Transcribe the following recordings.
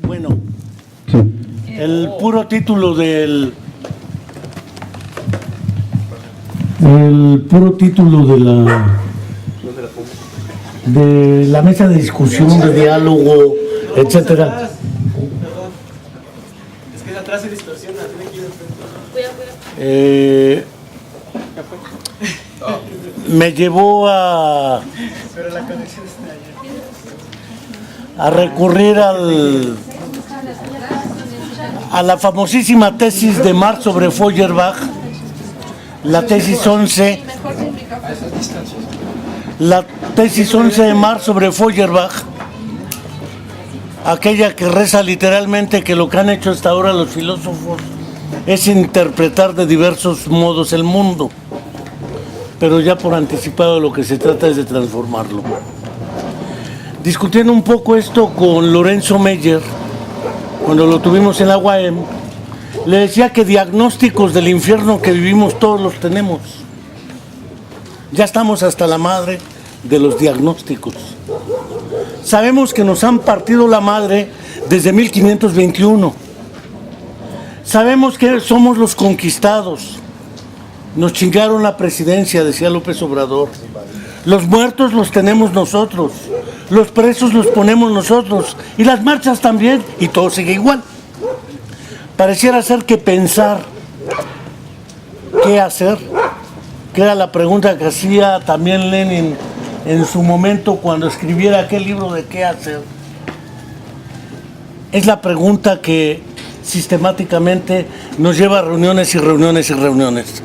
Bueno, el puro título de la mesa de discusión, de diálogo, etcétera. Es que atrás se distorsiona, tiene que ir Me llevó a recurrir a la famosísima tesis de Marx sobre Feuerbach, la tesis 11 de Marx sobre Feuerbach, aquella que reza literalmente que lo que han hecho hasta ahora los filósofos es interpretar de diversos modos el mundo, pero ya por anticipado lo que se trata es de transformarlo. Discutiendo un poco esto con Lorenzo Meyer, cuando lo tuvimos en la UAM, le decía que diagnósticos del infierno que vivimos todos los tenemos. Ya estamos hasta la madre de los diagnósticos. Sabemos que nos han partido la madre desde 1521. Sabemos que somos los conquistados. Nos chingaron la presidencia, decía López Obrador. Los muertos los tenemos nosotros. Los presos los ponemos nosotros. Y las marchas también. Y todo sigue igual. Pareciera ser que pensar qué hacer, que era la pregunta que hacía también Lenin en su momento cuando escribiera aquel libro de qué hacer, es la pregunta que sistemáticamente nos lleva a reuniones y reuniones y reuniones.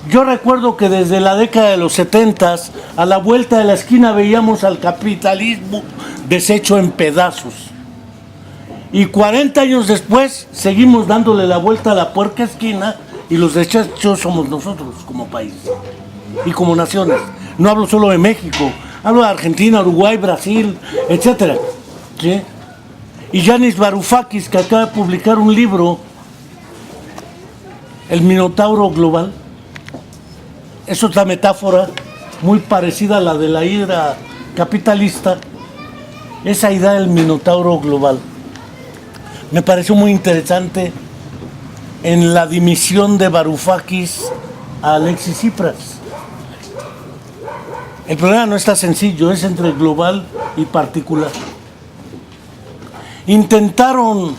Yo recuerdo que desde la década de los 70, a la vuelta de la esquina veíamos al capitalismo deshecho en pedazos. Y 40 años después seguimos dándole la vuelta a la puerca esquina y los deshechos somos nosotros como país y como naciones. No hablo solo de México, hablo de Argentina, Uruguay, Brasil, etcétera. ¿Sí? Y Yanis Varoufakis, que acaba de publicar un libro, El Minotauro Global, es otra metáfora muy parecida a la de la hidra capitalista, esa idea del Minotauro Global. Me pareció muy interesante en la dimisión de Varoufakis a Alexis Tsipras. El problema no está sencillo, es entre global y particular. Intentaron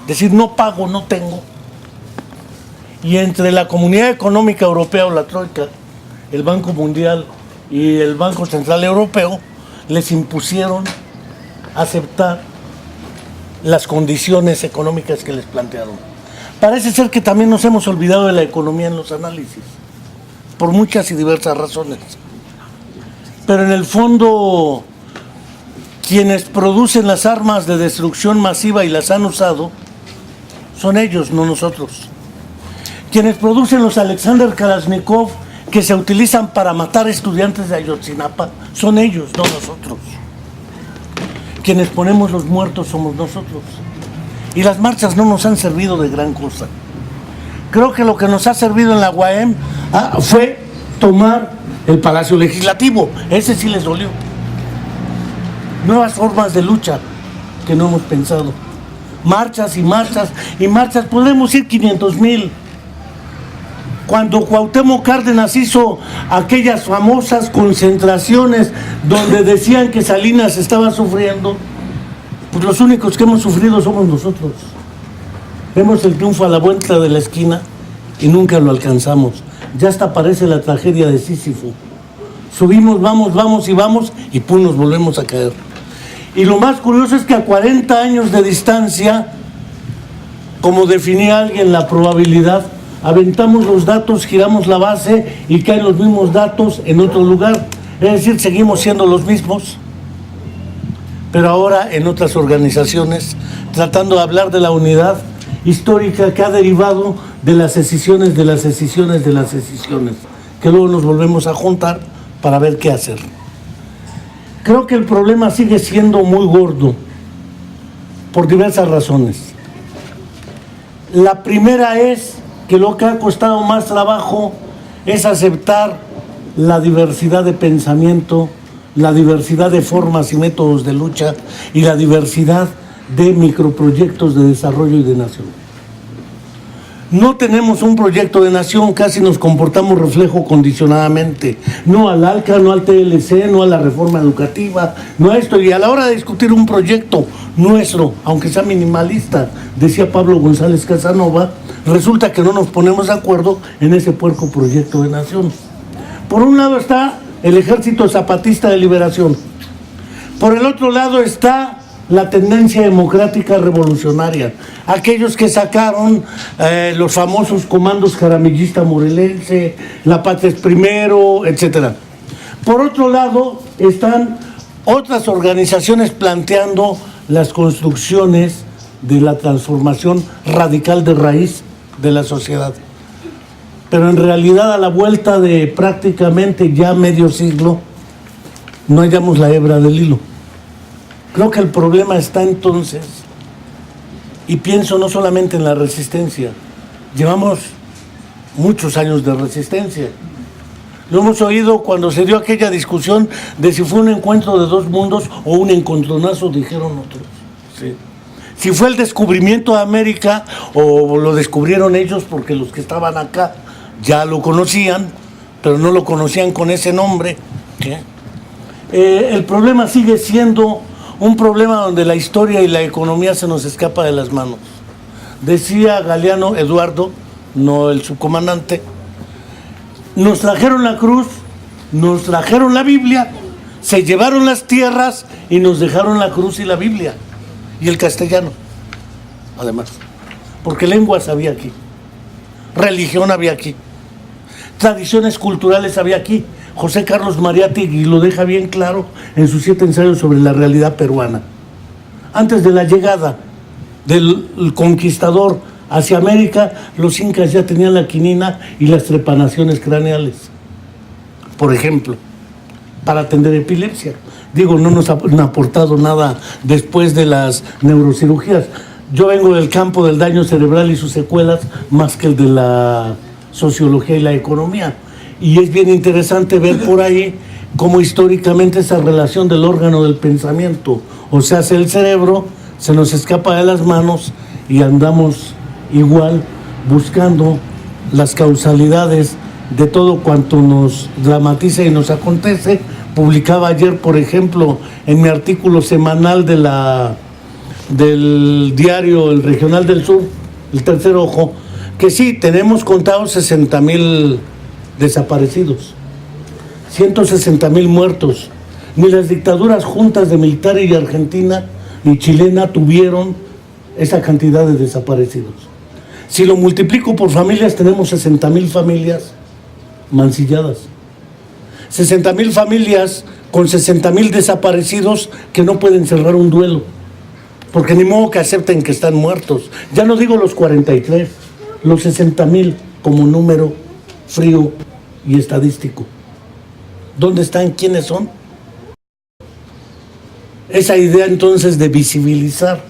decir no pago, no tengo. Y entre la Comunidad Económica Europea o la Troika, el Banco Mundial y el Banco Central Europeo, les impusieron aceptar las condiciones económicas que les plantearon. Parece ser que también nos hemos olvidado de la economía en los análisis, por muchas y diversas razones. Pero en el fondo, quienes producen las armas de destrucción masiva y las han usado, son ellos, no nosotros. Quienes producen los Alexander Kalashnikov que se utilizan para matar estudiantes de Ayotzinapa, son ellos, no nosotros. Quienes ponemos los muertos somos nosotros. Y las marchas no nos han servido de gran cosa. Creo que lo que nos ha servido en la UAM fue tomar el Palacio Legislativo. Ese sí les dolió. Nuevas formas de lucha que no hemos pensado. Marchas y marchas y marchas. Podemos ir 500,000. Cuando Cuauhtémoc Cárdenas hizo aquellas famosas concentraciones donde decían que Salinas estaba sufriendo, pues los únicos que hemos sufrido somos nosotros. Vemos el triunfo a la vuelta de la esquina y nunca lo alcanzamos. Ya hasta parece la tragedia de Sísifo. Subimos, vamos y pum, nos volvemos a caer. Y lo más curioso es que a 40 años de distancia, como definía alguien la probabilidad, aventamos los datos, giramos la base y caen los mismos datos en otro lugar. Es decir, seguimos siendo los mismos, pero ahora en otras organizaciones, tratando de hablar de la unidad histórica que ha derivado de las escisiones, que luego nos volvemos a juntar para ver qué hacer. Creo que el problema sigue siendo muy gordo, por diversas razones. La primera es que lo que ha costado más trabajo es aceptar la diversidad de pensamiento, la diversidad de formas y métodos de lucha y la diversidad de microproyectos de desarrollo y de nación. No tenemos un proyecto de nación, casi nos comportamos reflejo condicionadamente, no al ALCA, no al TLC, no a la reforma educativa, no a esto. Y a la hora de discutir un proyecto nuestro, aunque sea minimalista, decía Pablo González Casanova, resulta que no nos ponemos de acuerdo en ese puerco proyecto de nación. Por un lado está el Ejército Zapatista de Liberación, por el otro lado está la tendencia democrática revolucionaria, aquellos que sacaron los famosos comandos Jaramillista Morelense, La Patria es Primero, etc. Por otro lado están otras organizaciones planteando las construcciones de la transformación radical de raíz de la sociedad. Pero en realidad, a la vuelta de prácticamente ya medio siglo, no hallamos la hebra del hilo. Creo que el problema está entonces, y pienso no solamente en la resistencia, llevamos muchos años de resistencia. Lo hemos oído cuando se dio aquella discusión de si fue un encuentro de dos mundos o un encontronazo, dijeron otros. Sí. Si fue el descubrimiento de América o lo descubrieron ellos porque los que estaban acá ya lo conocían, pero no lo conocían con ese nombre. ¿Sí? El problema sigue siendo un problema donde la historia y la economía se nos escapa de las manos. Decía Galeano Eduardo, no el subcomandante, nos trajeron la cruz, nos trajeron la Biblia, se llevaron las tierras y nos dejaron la cruz y la Biblia. Y el castellano, además. Porque lenguas había aquí, religión había aquí, tradiciones culturales había aquí. José Carlos Mariátegui lo deja bien claro en sus 7 ensayos sobre la realidad peruana. Antes de la llegada del conquistador hacia América, los incas ya tenían la quinina y las trepanaciones craneales, por ejemplo, para atender epilepsia. Digo, no nos han aportado nada después de las neurocirugías. Yo vengo del campo del daño cerebral y sus secuelas más que el de la sociología y la economía. Y es bien interesante ver por ahí cómo históricamente esa relación del órgano del pensamiento, o sea, el cerebro, se nos escapa de las manos y andamos igual buscando las causalidades de todo cuanto nos dramatiza y nos acontece. Publicaba ayer, por ejemplo, en mi artículo semanal del diario El Regional del Sur, El Tercer Ojo, que sí, tenemos contados 60,000 desaparecidos, 160,000 muertos. Ni las dictaduras juntas de militares y argentina ni chilena tuvieron esa cantidad de desaparecidos. Si lo multiplico por familias, tenemos 60,000 familias mancilladas. 60,000 familias con 60,000 desaparecidos que no pueden cerrar un duelo, porque ni modo que acepten que están muertos. Ya no digo los 43, los 60,000 como número frío y estadístico. ¿Dónde están? ¿Quiénes son? Esa idea entonces de visibilizar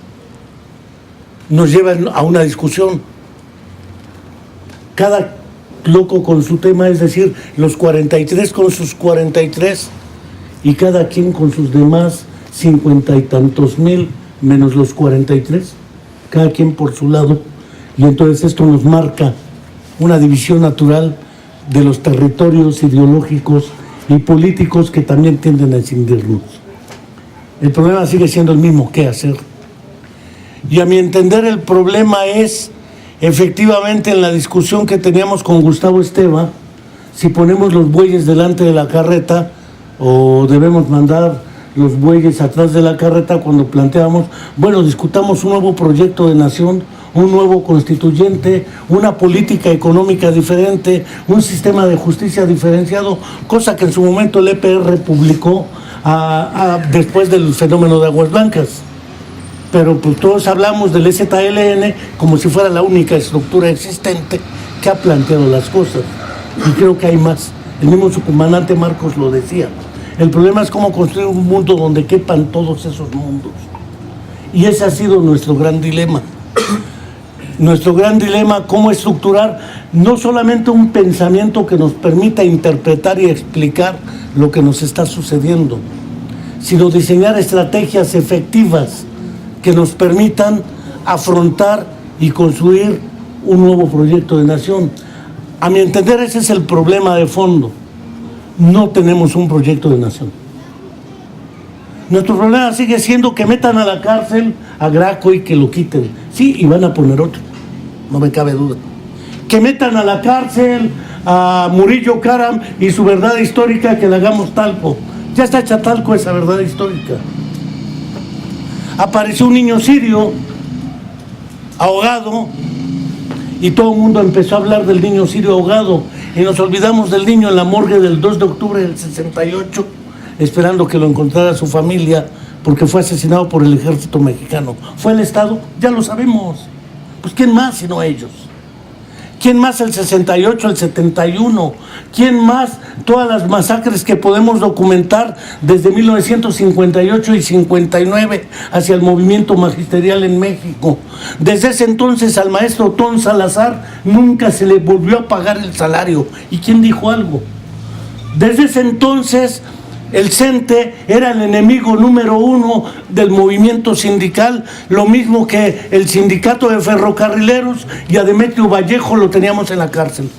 nos lleva a una discusión. Cada loco con su tema, es decir, los 43 con sus 43 y cada quien con sus demás 50 y tantos mil menos los 43, cada quien por su lado. Y entonces esto nos marca una división natural de los territorios ideológicos y políticos que también tienden a escindirnos. El problema sigue siendo el mismo: ¿qué hacer? Y a mi entender el problema es efectivamente en la discusión que teníamos con Gustavo Esteva, si ponemos los bueyes delante de la carreta o debemos mandar los bueyes atrás de la carreta, cuando planteamos, bueno, discutamos un nuevo proyecto de nación, un nuevo constituyente, una política económica diferente, un sistema de justicia diferenciado, cosa que en su momento el EPR publicó después del fenómeno de Aguas Blancas. Pero pues todos hablamos del EZLN como si fuera la única estructura existente que ha planteado las cosas. Y creo que hay más. El mismo subcomandante Marcos lo decía. El problema es cómo construir un mundo donde quepan todos esos mundos. Y ese ha sido nuestro gran dilema. nuestro gran dilema, cómo estructurar no solamente un pensamiento que nos permita interpretar y explicar lo que nos está sucediendo, sino diseñar estrategias efectivas que nos permitan afrontar y construir un nuevo proyecto de nación. A mi entender, ese es el problema de fondo. No tenemos un proyecto de nación. Nuestro problema sigue siendo que metan a la cárcel a Graco y que lo quiten. Sí, y van a poner otro, no me cabe duda. Que metan a la cárcel a Murillo Karam y su verdad histórica, que le hagamos talco. Ya está hecha talco esa verdad histórica. Apareció un niño sirio ahogado y todo el mundo empezó a hablar del niño sirio ahogado y nos olvidamos del niño en la morgue del 2 de octubre del 68, esperando que lo encontrara su familia, porque fue asesinado por el ejército mexicano. ¿Fue el Estado? Ya lo sabemos. Pues ¿quién más sino ellos? ¿Quién más el 68, el 71? ¿Quién más todas las masacres que podemos documentar desde 1958 y 59 hacia el movimiento magisterial en México? Desde ese entonces al maestro Otón Salazar nunca se le volvió a pagar el salario. ¿Y quién dijo algo? Desde ese entonces el CENTE era el enemigo número 1 del movimiento sindical, lo mismo que el sindicato de ferrocarrileros, y a Demetrio Vallejo lo teníamos en la cárcel.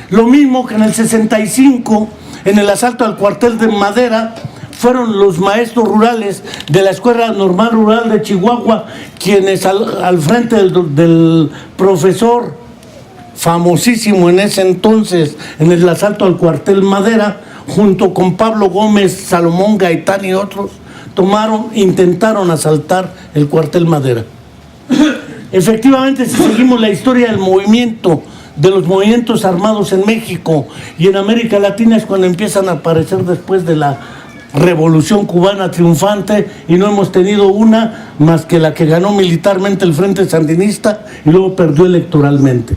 Lo mismo que en el 65, en el asalto al cuartel de Madera, fueron los maestros rurales de la Escuela Normal Rural de Chihuahua quienes al frente del profesor famosísimo en ese entonces, en el asalto al cuartel Madera, junto con Pablo Gómez, Salomón Gaitán y otros, intentaron asaltar el cuartel Madera. Efectivamente, si seguimos la historia del movimiento, de los movimientos armados en México y en América Latina, es cuando empiezan a aparecer después de la Revolución Cubana triunfante, y no hemos tenido una más que la que ganó militarmente el Frente Sandinista y luego perdió electoralmente.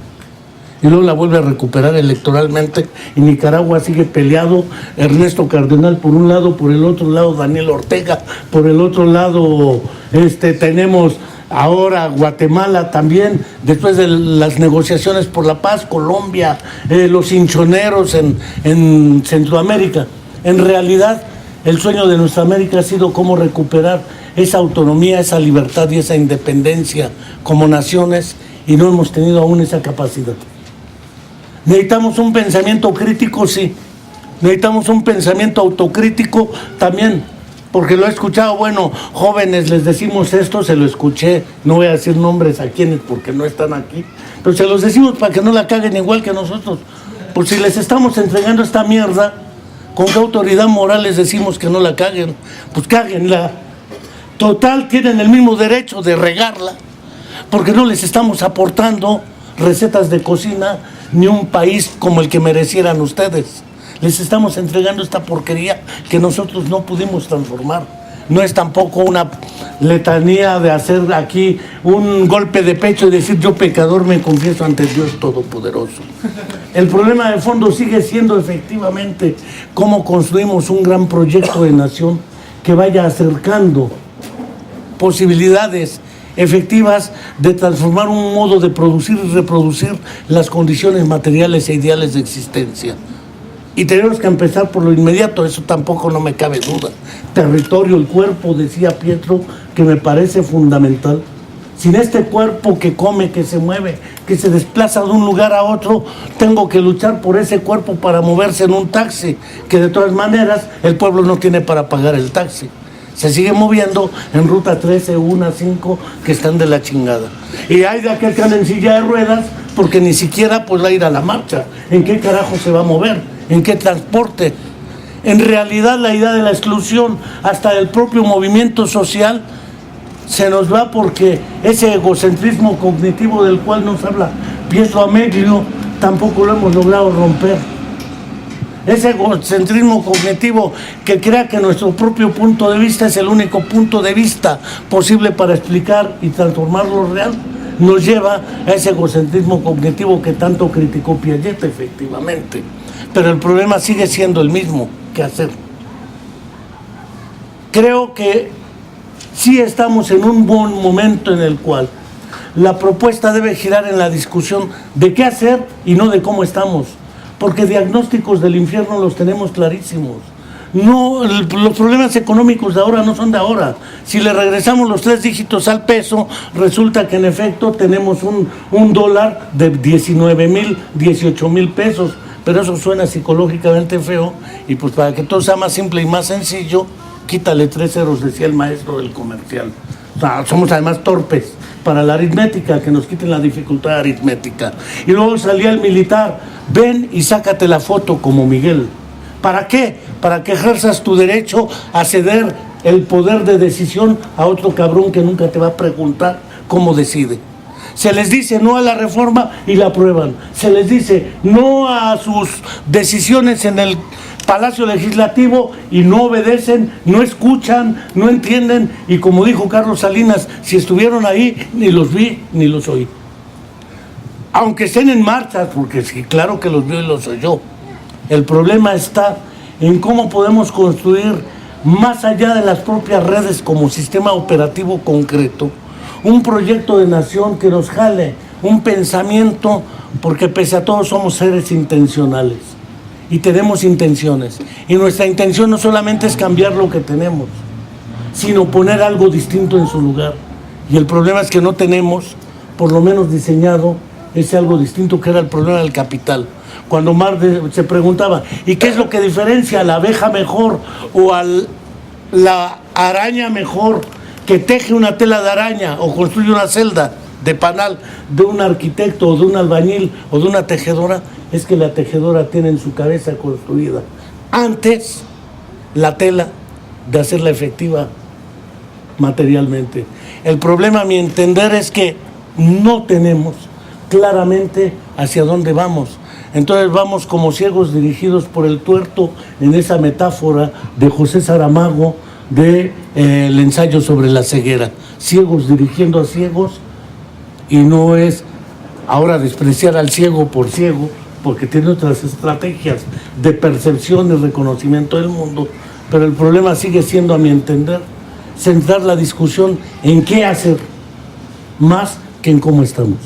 Y luego la vuelve a recuperar electoralmente, y Nicaragua sigue peleado, Ernesto Cardenal por un lado, por el otro lado Daniel Ortega, por el otro lado tenemos ahora Guatemala también, después de las negociaciones por la paz, Colombia, los hinchoneros en Centroamérica. En realidad, el sueño de nuestra América ha sido cómo recuperar esa autonomía, esa libertad y esa independencia como naciones, y no hemos tenido aún esa capacidad. Necesitamos un pensamiento crítico, sí. Necesitamos un pensamiento autocrítico también, porque lo he escuchado. Bueno, jóvenes, les decimos esto, se lo escuché, no voy a decir nombres a quienes porque no están aquí, pero se los decimos para que no la caguen igual que nosotros. Por si les estamos entregando esta mierda, ¿con qué autoridad moral les decimos que no la caguen? Pues cáguenla. Total, tienen el mismo derecho de regarla, porque no les estamos aportando recetas de cocina ni un país como el que merecieran ustedes. Les estamos entregando esta porquería que nosotros no pudimos transformar. No es tampoco una letanía de hacer aquí un golpe de pecho y decir: yo pecador me confieso ante Dios Todopoderoso. El problema de fondo sigue siendo efectivamente cómo construimos un gran proyecto de nación que vaya acercando posibilidades efectivas de transformar un modo de producir y reproducir las condiciones materiales e ideales de existencia. Y tenemos que empezar por lo inmediato, eso tampoco no me cabe duda. Territorio, el cuerpo, decía Pietro, que me parece fundamental. Sin este cuerpo que come, que se mueve, que se desplaza de un lugar a otro, tengo que luchar por ese cuerpo para moverse en un taxi, que de todas maneras el pueblo no tiene para pagar el taxi. Se sigue moviendo en ruta 13, 1, 5, que están de la chingada. Y hay de aquel que anda en silla de ruedas, porque ni siquiera pues va a ir a la marcha. ¿En qué carajo se va a mover? ¿En qué transporte? En realidad la idea de la exclusión, hasta del propio movimiento social, se nos va, porque ese egocentrismo cognitivo del cual nos habla Pietro Ameglio, tampoco lo hemos logrado romper. Ese egocentrismo cognitivo que crea que nuestro propio punto de vista es el único punto de vista posible para explicar y transformar lo real, nos lleva a ese egocentrismo cognitivo que tanto criticó Piaget, efectivamente. Pero el problema sigue siendo el mismo: ¿qué hacer? Creo que sí estamos en un buen momento en el cual la propuesta debe girar en la discusión de qué hacer y no de cómo estamos, porque diagnósticos del infierno los tenemos clarísimos. No, los problemas económicos de ahora no son de ahora. Si le regresamos los 3 dígitos al peso, resulta que en efecto tenemos un dólar de 19,000, 18,000 pesos, pero eso suena psicológicamente feo, y pues para que todo sea más simple y más sencillo, quítale 3 ceros, decía el maestro del comercial. O sea, somos además torpes para la aritmética, que nos quiten la dificultad aritmética. Y luego salía el militar, ven y sácate la foto como Miguel. ¿Para qué? Para que ejerzas tu derecho a ceder el poder de decisión a otro cabrón que nunca te va a preguntar cómo decide. Se les dice no a la reforma y la aprueban. Se les dice no a sus decisiones en el Palacio Legislativo y no obedecen, no escuchan, no entienden. Y como dijo Carlos Salinas, si estuvieron ahí, ni los vi ni los oí. Aunque estén en marcha, porque sí, claro que los vio y los oyó. El problema está en cómo podemos construir, más allá de las propias redes como sistema operativo concreto, un proyecto de nación que nos jale, un pensamiento, porque pese a todo somos seres intencionales y tenemos intenciones. Y nuestra intención no solamente es cambiar lo que tenemos, sino poner algo distinto en su lugar. Y el problema es que no tenemos, por lo menos diseñado, ese algo distinto, que era el problema del capital. Cuando Marx se preguntaba, ¿y qué es lo que diferencia a la abeja mejor o a la araña mejor que teje una tela de araña o construye una celda de panal de un arquitecto o de un albañil o de una tejedora? Es que la tejedora tiene en su cabeza construida antes la tela de hacerla efectiva materialmente. El problema, a mi entender, es que no tenemos claramente hacia dónde vamos. Entonces vamos como ciegos dirigidos por el tuerto, en esa metáfora de José Saramago de el ensayo sobre la ceguera. Ciegos dirigiendo a ciegos, y no es ahora despreciar al ciego por ciego, porque tiene otras estrategias de percepción y reconocimiento del mundo, pero el problema sigue siendo, a mi entender, centrar la discusión en qué hacer, más que en cómo estamos.